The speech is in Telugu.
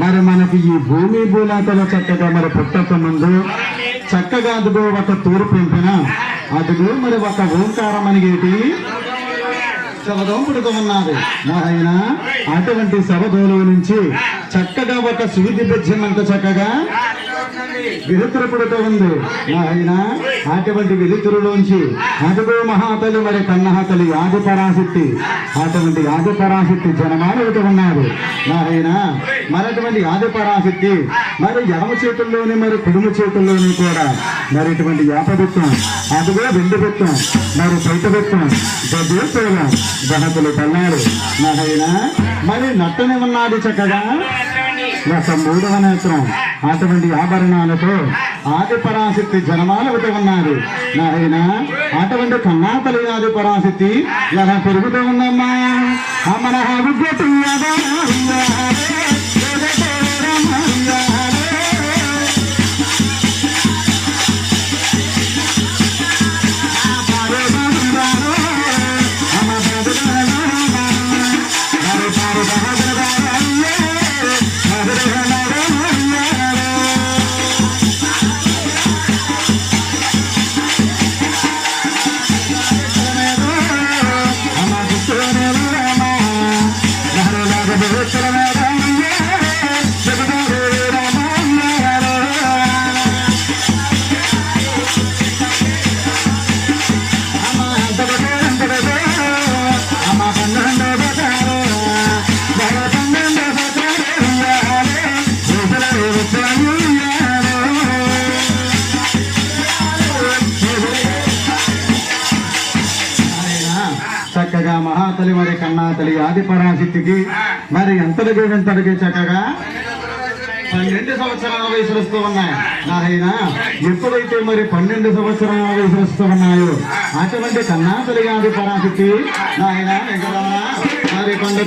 మరి మనకి ఈ భూమి భూలాతలో చక్కగా మరి పుట్టక ముందు చక్కగా అదుగో ఒక తూరు పెంపిన అదుగో మరి ఒక ఓంకారం అనేటి శవదోంపుడుగా ఉన్నది ఆయన. అటువంటి శవదోలు నుంచి చక్కగా ఒక సువిధి బెజ్యం అంత చక్కగా వెలుతురు పుడుతూ ఉంది ఆయన. అటువంటి వెలుతురులోంచి అదుగో మహాతలి మరి కన్నహతలి ఆది పరాశక్తి, అటువంటి ఆది పరాశక్తి జనమానవుతూ ఉన్నారు ఆయన. మరటువంటి ఆది పరాశక్తి మరి ఎడమ చేతుల్లోని మరి కుడుము చేతుల్లోని కూడా మరి ఇటువంటి యాపబెత్తం, అదుగో వెండి బెత్తం, మరి బయట బెత్తం, గదేశం గణకులు కన్నారు నాయన. మరి నట్టని ఉన్నది చక్కగా ఒక మూడవ నేత్రం. అటువంటి ఆభరణాలతో ఆది పరాశక్తి జనమాలవుతూ ఉన్నారు నాయన. అటువంటి కన్నాతలి ఆది పరాశక్తి ఎలా పెరుగుతూ ఉందమ్మా. మన చక్కగా మహాతలి మరి కన్నాతలి ఆది పరాశక్తికి మరి ఎంతటికి చక్కగా 12 సంవత్సరాల వయసులు వస్తూ ఉన్నాయి నాయన. ఎప్పుడైతే మరి 12 సంవత్సరాల వయసులు వస్తూ ఉన్నాయో అటువంటి కన్నాతలి ఆది పరాశక్తి నాయన మరి కొండ